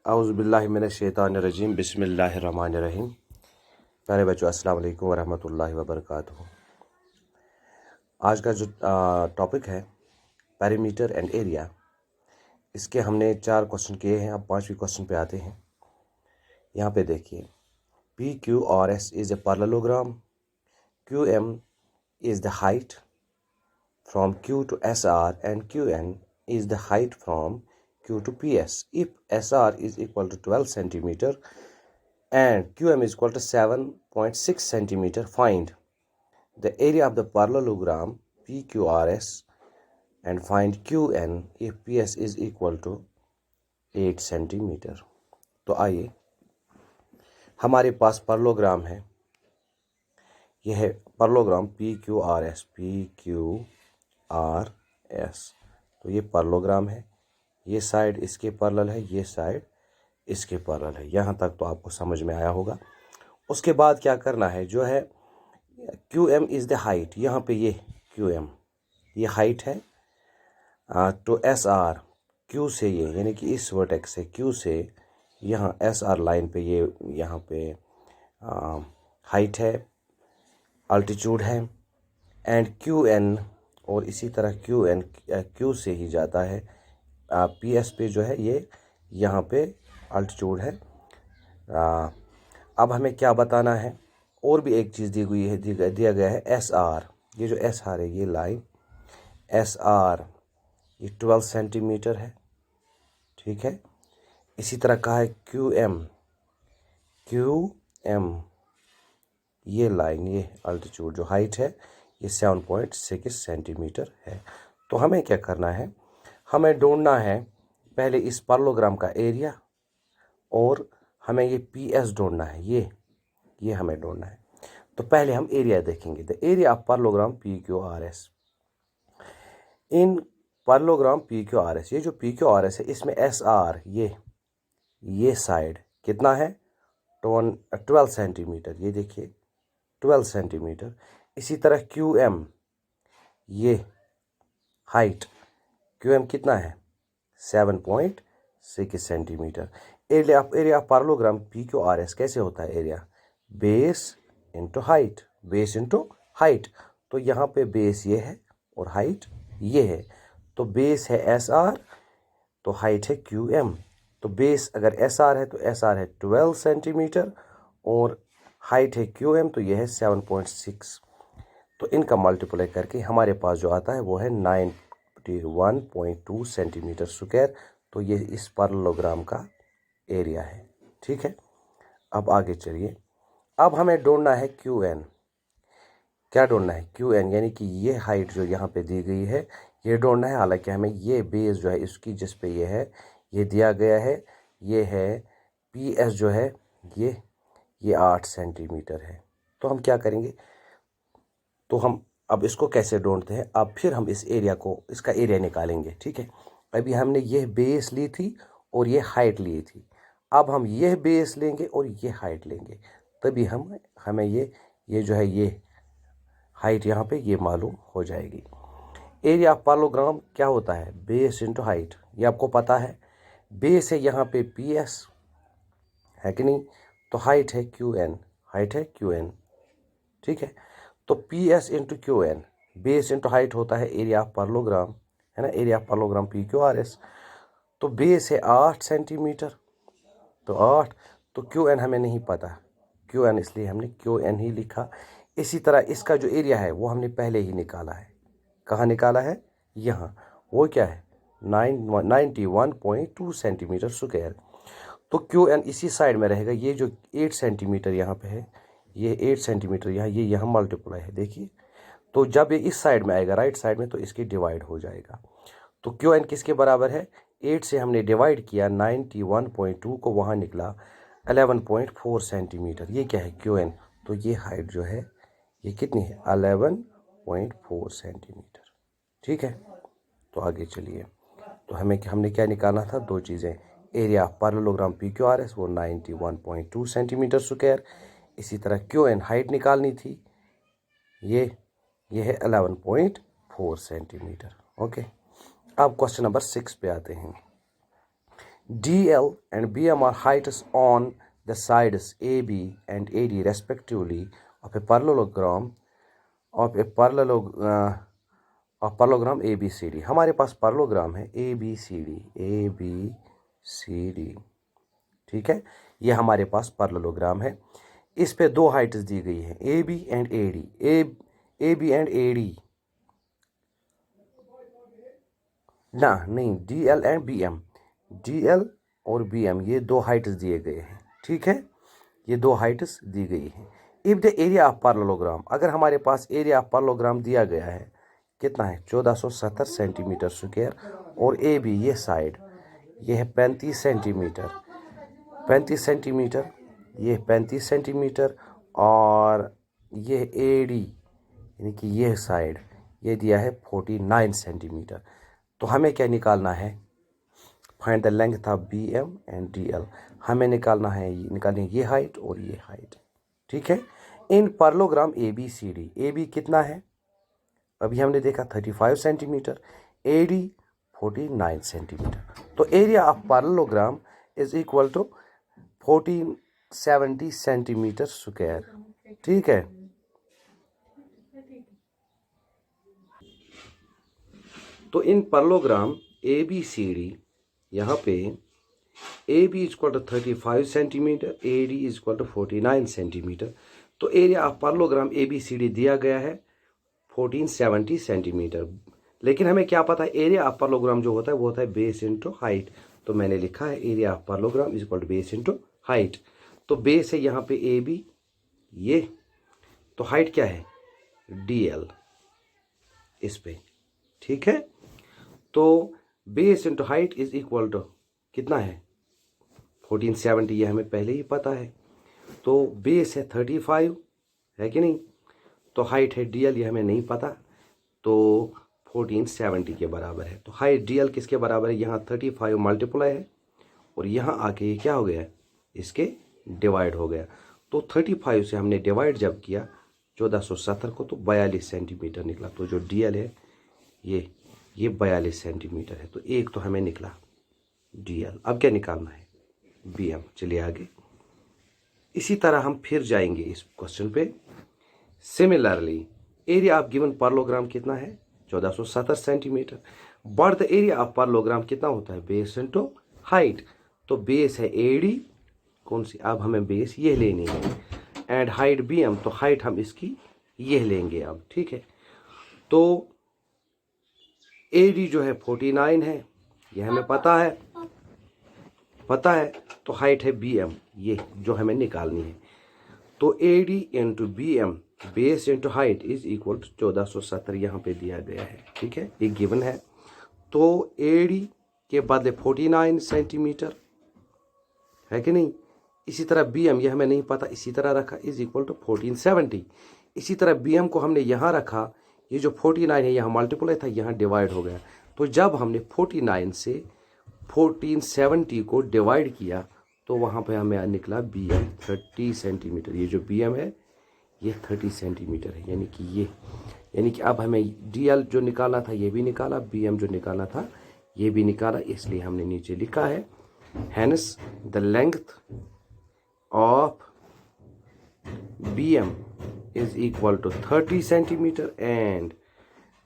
औज़ुबिल्लाहि मिनश्शैतानिर्रजीम बिस्मिल्लाहिर्रहमानिर्रहीम। प्यारे बच्चों, अस्सलाम वालेकुम वरहमतुल्लाहि वबरकातुहू। आज का जो टॉपिक है पेरीमीटर एंड एरिया, इसके हमने 4 क्वेश्चन किए हैं। अब 5वें क्वेश्चन पे आते हैं। यहाँ पे देखिए, P Q R S is a parallelogram, Q M is the height from Q to S R and Q N is the height from Q to PS. If SR is equal to 12 centimeter and QM is equal to 7.6 centimeter, find the area of the parallelogram PQRS and find QN if PS is equal to 8 centimeter. तो आइए, हमारे पास parallelogram है। यह है parallelogram PQRS। तो ये parallelogram है। ये साइड इसके पैरेलल है, ये साइड इसके पैरेलल है। यहाँ तक तो आपको समझ में आया होगा। उसके बाद क्या करना है, जो है Q M is the height. यहाँ पे ये क्यू एम ये हाइट है तो एस आर क्यू से ये यानी कि इस वर्टेक्स से क्यू से यहाँ एस आर लाइन पे ये यहाँ पे हाइट है, अल्टीट्यूड है। एंड क्यू एन और इसी तरह क्यू एन क्यू से ही जाता है पी एस पे, जो है ये यहाँ पे अल्टीट्यूड है। अब हमें क्या बताना है, और भी एक चीज़ दी हुई है, दिया गया है एस आर। ये जो एस आर है, ये लाइन एस आर ये 12 सेंटीमीटर है, ठीक है। इसी तरह कहा है क्यू एम ये लाइन, ये अल्टीट्यूड जो हाइट है ये 7.6 सेंटीमीटर है। तो हमें क्या करना है, हमें ढूंढना है पहले इस पैरेललोग्राम का एरिया, और हमें ये पी एस ढूंढना है। ये हमें ढूंढना है। तो पहले हम एरिया देखेंगे। The area of parallelogram P Q R S. In parallelogram P Q R S, ये जो पी क्यू आर एस है, इसमें एस आर ये साइड कितना है 12 सेंटीमीटर। ये देखिए 12 सेंटीमीटर। इसी तरह क्यू एम ये हाइट क्यू एम कितना है 7.6 centimetre. Area of parallelogram P Q R S कैसे होता है, area base into height, base into height. तो यहाँ पे बेस ये है और हाइट ये है। तो बेस है एस आर तो हाइट है क्यू एम। तो बेस अगर एस आर है तो एस आर है 12 सेंटीमीटर और हाइट है क्यू एम, तो यह है 7.6। तो इनका मल्टीप्लाई करके हमारे पास जो आता है वो है 91.2 सेंटीमीटर स्क्वायर। तो ये इस पैरेललोग्राम का एरिया है, ठीक है। अब आगे चलिए। अब हमें ढूंढना है क्यू एन। क्या ढूंढना है, क्यू एन, यानी कि ये हाइट जो यहाँ पे दी गई है ये ढूंढना है। हालांकि हमें ये बेस जो है इसकी जिस पे ये है ये दिया गया है, ये है पी एस जो है ये 8 सेंटीमीटर है। तो हम क्या करेंगे, तो हम अब इसको कैसे ढूंढते हैं, अब फिर हम इस एरिया को, इसका एरिया निकालेंगे, ठीक है। अभी हमने ये बेस ली थी और ये हाइट ली थी। अब हम ये बेस लेंगे और ये हाइट लेंगे, तभी हमें ये जो है ये हाइट यहाँ पे ये मालूम हो जाएगी। एरिया ऑफ पैरेललोग्राम क्या होता है, बेस इंटू हाइट। ये आपको पता है। बेस है यहाँ पे पी एस है कि नहीं, तो हाइट है क्यू एन, ठीक है। तो P S into Q N, base into height होता है एरिया ऑफ पैरेललोग्राम, है ना, area of parallelogram P Q R S. तो बेस है 8 सेंटीमीटर, तो 8। तो क्यू एन हमें नहीं पता, क्यू एन, इसलिए हमने क्यू एन ही लिखा। इसी तरह इसका जो एरिया है वो हमने पहले ही निकाला है। कहाँ निकाला है, यहाँ। वो क्या है 91.2 सेंटीमीटर स्क्वायर। तो क्यू एन इसी साइड में रहेगा। ये जो 8 सेंटीमीटर यहाँ पे है, ये 8 सेंटीमीटर यहाँ, ये यहाँ मल्टीप्लाई है, देखिए। तो जब ये इस साइड में आएगा, राइट साइड में, तो इसके डिवाइड हो जाएगा। तो क्यू एन किसके बराबर है, 8 से हमने डिवाइड किया 91.2 को, वहाँ निकला 11.4 सेंटीमीटर। ये क्या है क्यू एन, तो ये हाइट जो है ये कितनी है 11.4 सेंटीमीटर, ठीक है। तो आगे चलिए। तो हमने क्या निकालना था, 2 चीज़ें। Area parallelogram P Q R S वो 91.2 सेंटीमीटर स्क्वायर। इसी तरह क्यू एन हाइट निकालनी थी, ये है 11.4 सेंटीमीटर। ओके। अब क्वेश्चन नंबर 6 पे आते हैं। DL and BM are heights on the sides AB and AD respectively of a parallelogram ABCD। हमारे पास पैरेललोग्राम है ABCD, ठीक है, ये हमारे पास पैरेललोग्राम है। इस पे दो हाइट्स दी गई है AB and AD, AB and AD ना, नहीं, DL एंड BM, DL और BM ये दो हाइट्स दिए गए हैं, ठीक है, ये दो हाइट्स दी गई हैं। If the area of parallelogram, अगर हमारे पास एरिया ऑफ पैरेललोग्राम दिया गया है कितना है 1470 सेंटीमीटर स्क्वायर, और AB ये साइड ये है 35 सेंटीमीटर, 35 सेंटीमीटर, ये 35 सेंटीमीटर, और ये AD यानी कि ये साइड ये दिया है 49 सेंटीमीटर। तो हमें क्या निकालना है, find the length of BM and DL। हमें निकालनी ये हाइट और ये हाइट, ठीक है। इन पैरेललोग्राम ABCD, AB कितना है अभी हमने देखा 35 सेंटीमीटर, AD 49 सेंटीमीटर। तो area of parallelogram is equal to 1470 centimetre square, ठीक है। तो इन पैरेललोग्राम ABCD यहाँ पे AB is equal to 35 centimetre, AD is equal to 49 centimetre. तो एरिया ऑफ पैरेललोग्राम ABCD दिया गया है 1470 सेंटीमीटर, लेकिन हमें क्या पता है एरिया ऑफ पैरेललोग्राम जो होता है वो होता है बेस इंटू हाइट। तो मैंने लिखा है area of parallelogram is equal to base into height. तो बेस है यहाँ पे AB ये, तो हाइट क्या है DL इस पे, ठीक है। तो base into height is equal to कितना है 1470, ये हमें पहले ही पता है। तो बेस है 35 है कि नहीं, तो हाइट है DL ये हमें नहीं पता, तो 1470 के बराबर है। तो हाइट DL किसके बराबर है, यहाँ 35 मल्टीप्लाई है और यहाँ आके ये क्या हो गया इसके डिवाइड हो गया। तो 35 से हमने डिवाइड जब किया 1470 को तो 42 सेंटीमीटर निकला। तो जो DL है ये 42 सेंटीमीटर है। तो एक तो हमें निकला DL। अब क्या निकालना है BM। चलिए आगे, इसी तरह हम फिर जाएंगे इस क्वेश्चन पे। Similarly area of given parallelogram कितना है 1470 centimetre, but the area of parallelogram कितना होता है बेस इनटू हाइट। तो बेस है AD कौन सी, अब हमें बेस ये लेनी है, एंड हाइट BM, तो हाइट हम इसकी ये लेंगे अब, ठीक है। तो AD जो है 49 है, ये हमें पता है, तो हाइट है BM ये जो हमें निकालनी है। तो AD into BM base into height is equal to 1470 यहाँ पे दिया गया है, ठीक है, एक गिवन है। तो AD के बदले 49 सेंटीमीटर है कि नहीं, इसी तरह BM ये हमें नहीं पता, इसी तरह रखा इज इक्वल टू 1470। इसी तरह BM को हमने यहाँ रखा, ये जो 49 है यहाँ मल्टीप्लाई था यहाँ डिवाइड हो गया। तो जब हमने 49 से 1470 को डिवाइड किया तो वहाँ पे हमें निकला BM 30 सेंटीमीटर। ये जो BM है ये 30 सेंटीमीटर है, यानी कि अब हमें DL जो निकालना था ये भी निकाला, BM जो निकालना था ये भी निकाला, इसलिए हमने नीचे लिखा है hence the length of BM is equal to 30 centimetre and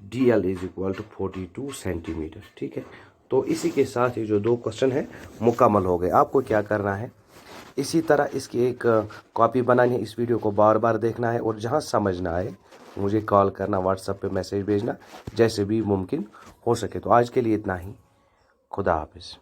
DL is equal to 42 centimetre, ठीक है। तो इसी के साथ ये जो दो क्वेश्चन है मुकम्मल हो गए। आपको क्या करना है, इसी तरह इसकी एक कॉपी बनानी है, इस वीडियो को बार बार देखना है, और जहाँ समझ ना आए मुझे कॉल करना, व्हाट्सएप पे मैसेज भेजना, जैसे भी मुमकिन हो सके। तो आज के लिए इतना ही, खुदा हाफिज़।